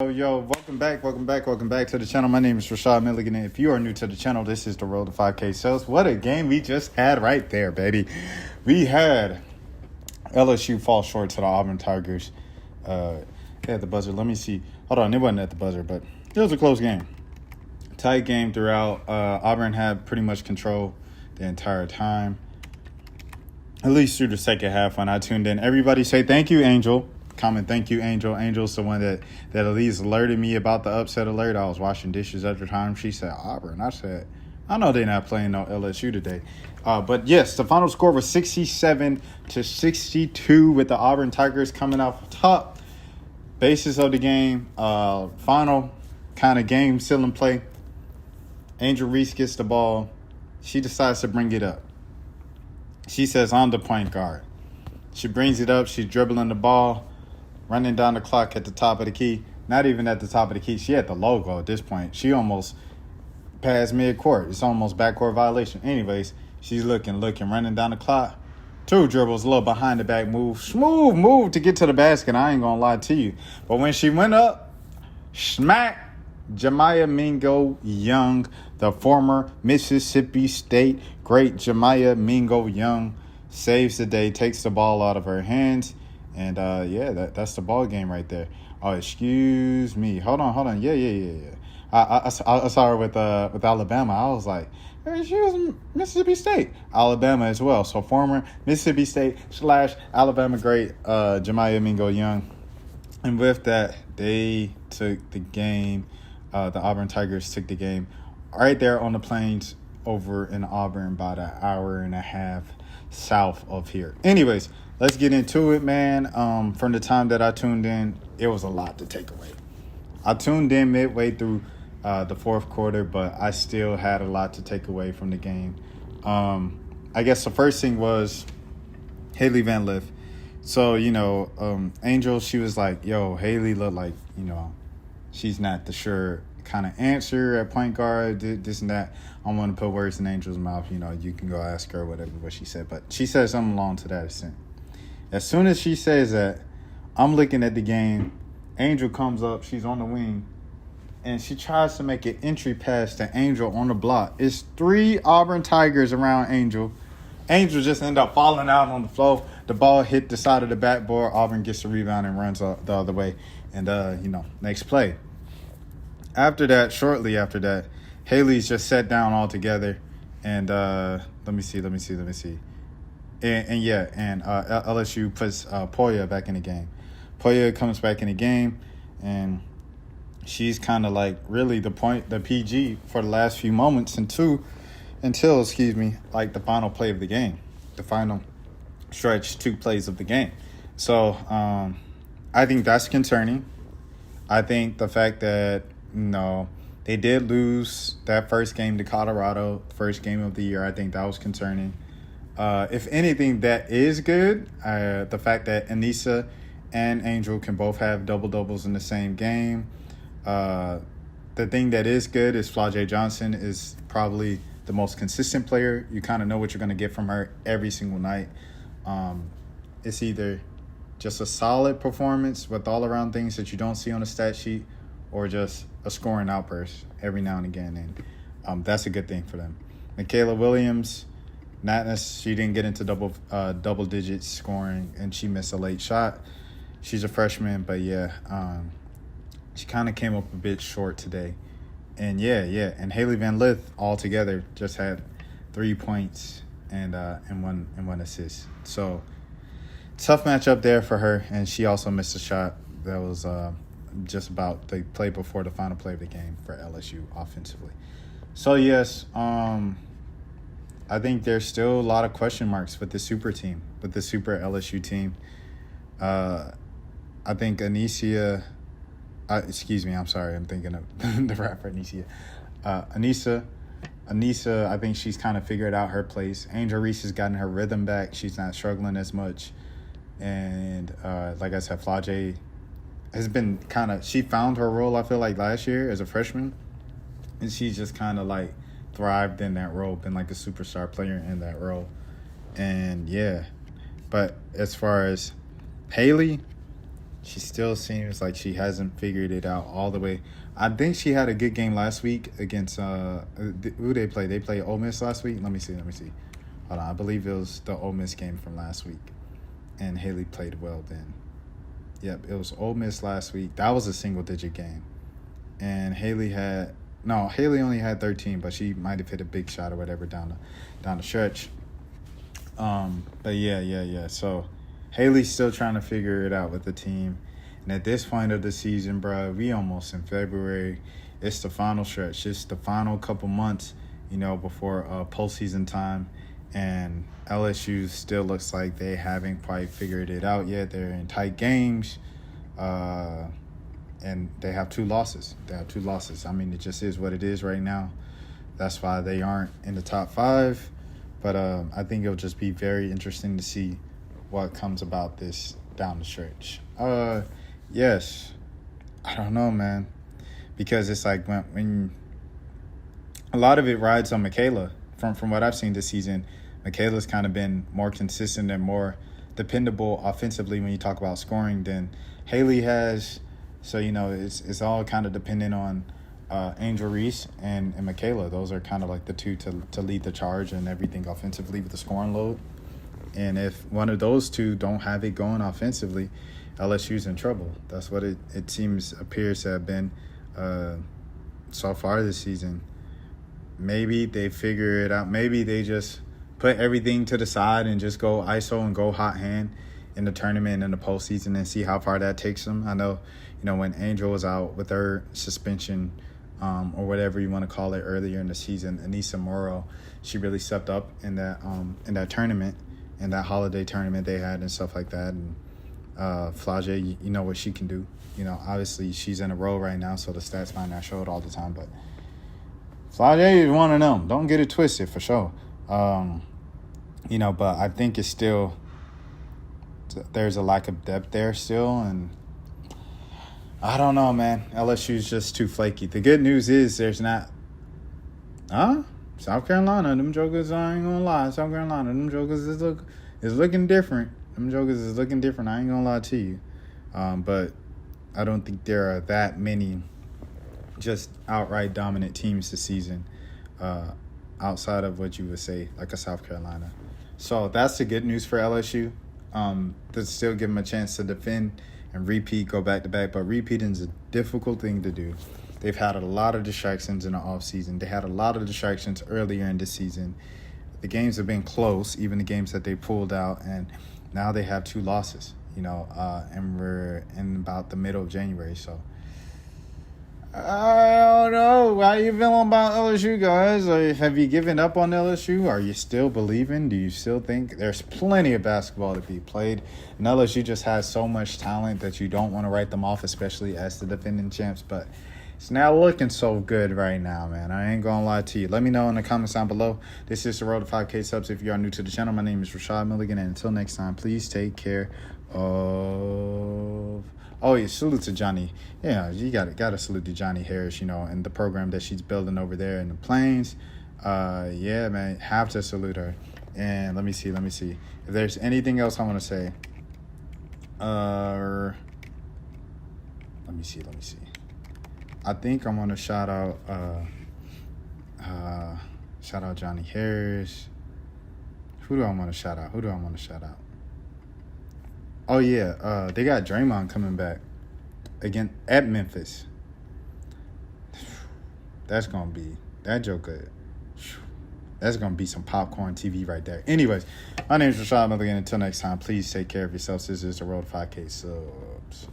Yo, welcome back to the channel. My name is Rashad Milligan, and if you are new to the channel, this is the Road to 5K Sales. What a game we just had right there, baby. We had LSU fall short to the Auburn Tigers. At the buzzer. Let me see. Hold on, it wasn't at the buzzer, but it was a close game. Tight game throughout. Auburn had pretty much control the entire time, at least through the second half when I tuned in. Everybody say thank you, Angel. Comment, thank you, Angel. Angel's the one that at least alerted me about the upset alert. I was washing dishes at the time. She said Auburn. I said, I know they're not playing no LSU today. But yes, the final score was 67-62 with the Auburn Tigers coming out top. Basis of the game, final kind of game still in play. Angel Reese gets the ball. She decides to bring it up. She says, I'm the point guard. She brings it up. She's dribbling the ball, running down the clock at the top of the key. Not even at the top of the key. She had the logo at this point. She almost passed mid-court. It's almost backcourt violation. Anyways, she's looking, running down the clock. 2 dribbles, a little behind the back move. Smooth move to get to the basket. I ain't going to lie to you. But when she went up, smack, Jemiah Mingo Young, the former Mississippi State great Jemiah Mingo Young, saves the day, takes the ball out of her hands. And, that's the ball game right there. Oh, excuse me. Hold on. Yeah. I saw her with Alabama. I was like, hey, she was Mississippi State. Alabama as well. So former Mississippi State / Alabama great Jemiah Mingo Young. And with that, they took the game. The Auburn Tigers took the game right there on the plains over in Auburn, about an hour and a half south of here. Anyways, let's get into it, man. From the time that I tuned in, it was a lot to take away. I tuned in midway through the fourth quarter, but I still had a lot to take away from the game. I guess the first thing was Haley Van Lith. So, Angel, she was like, yo, Haley looked like, she's not the sure kind of answer at point guard, this and that. I don't want to put words in Angel's mouth. You can go ask her whatever what she said. But she said something along to that extent. As soon as she says that, I'm looking at the game. Angel comes up. She's on the wing. And she tries to make an entry pass to Angel on the block. It's 3 Auburn Tigers around Angel. Angel just ended up falling out on the floor. The ball hit the side of the backboard. Auburn gets the rebound and runs the other way. And, next play. Shortly after that, Haley's just sat down altogether. And let me see. And LSU puts Poya back in the game. Poya comes back in the game, and she's kind of like really the PG for the last few moments until like the final play of the game, the final stretch 2 plays of the game. So I think that's concerning. I think the fact that they did lose that first game to Colorado, first game of the year, I think that was concerning. If anything, that is good. The fact that Anissa and Angel can both have double-doubles in the same game. The thing that is good is Flau'jae Johnson is probably the most consistent player. You kind of know what you're going to get from her every single night. It's either just a solid performance with all-around things that you don't see on the stat sheet, or just a scoring outburst every now and again. And that's a good thing for them. Michaela Williams, she didn't get into double digits scoring, and she missed a late shot. She's a freshman, but she kind of came up a bit short today. And and Haley Van Lith altogether just had 3 points and one assist. So tough matchup there for her, and she also missed a shot that was just about the play before the final play of the game for LSU offensively. So yes, I think there's still a lot of question marks with the super team, with the super LSU team. I think Anissa, I'm thinking of the rapper Anissa. Anissa, I think she's kind of figured out her place. Angel Reese has gotten her rhythm back. She's not struggling as much. And like I said, Flau'jae has been she found her role, I feel like, last year as a freshman. And she's just kind of like thrived in that role, been like a superstar player in that role. And but as far as Haley, She still seems like she hasn't figured it out all the way. I think she had a good game last week against who they played. They played Ole Miss last week. Let me see. Hold on. I believe it was the Ole Miss game from last week, and Haley played well then. Yep, it was Ole Miss last week. That was a single-digit game, and Haley only had 13, but she might have hit a big shot or whatever down the stretch. But yeah. So Haley's still trying to figure it out with the team. And at this point of the season, bro, we almost in February. It's the final stretch. It's the final couple months, before postseason time. And LSU still looks like they haven't quite figured it out yet. They're in tight games. And they have 2 losses. I mean, it just is what it is right now. That's why they aren't in the top 5. But I think it'll just be very interesting to see what comes about this down the stretch. Yes. I don't know, man. Because it's like when a lot of it rides on Michaela. From what I've seen this season, Michaela's kind of been more consistent and more dependable offensively when you talk about scoring than Haley has. So, it's all kind of dependent on Angel Reese and Michaela. Those are kind of like the two to lead the charge and everything offensively with the scoring load. And if one of those two don't have it going offensively, LSU's in trouble. That's what it appears to have been so far this season. Maybe they figure it out. Maybe they just put everything to the side and just go ISO and go hot hand in the tournament and in the postseason and see how far that takes them. I know, when Angel was out with her suspension or whatever you want to call it earlier in the season, Anissa Morrow, she really stepped up in that tournament, in that holiday tournament they had and stuff like that. And Flage, you know what she can do. Obviously she's in a row right now, so the stats might not show it all the time, but Flage is one of them. Don't get it twisted for sure. But I think it's still, there's a lack of depth there still, and I don't know, man. LSU's just too flaky. The good news is there's not, South Carolina, them jokers, I ain't gonna lie. South Carolina, them jokers is looking different. I ain't gonna lie to you. But I don't think there are that many just outright dominant teams this season outside of what you would say like a South Carolina. So that's the good news for LSU. To still give them a chance to defend and repeat, go back-to-back. But repeating is a difficult thing to do. They've had a lot of distractions in the offseason. They had a lot of distractions earlier in the season. The games have been close, even the games that they pulled out, and now they have 2 losses, and we're in about the middle of January. So I don't know. How you feeling about LSU, guys? Have you given up on LSU? Are you still believing? Do you still think there's plenty of basketball to be played? And LSU just has so much talent that you don't want to write them off, especially as the defending champs. But it's not looking so good right now, man. I ain't going to lie to you. Let me know in the comments down below. This is the Road to 5K subs. If you are new to the channel, my name is Rashad Milligan. And until next time, please take care of... Oh, yeah, salute to Johnny. Yeah, you got to salute to Johnny Harris, and the program that she's building over there in the Plains. Yeah, man, have to salute her. And let me see. If there's anything else I want to say. Let me see. I think I want to shout out Johnny Harris. Who do I want to shout out? Oh, yeah, they got Draymond coming back again at Memphis. That's going to be, that joker, that's going to be some popcorn TV right there. Anyways, my name is Rashad Milligan. Until next time, please take care of yourselves. This is the Road to 5K subs.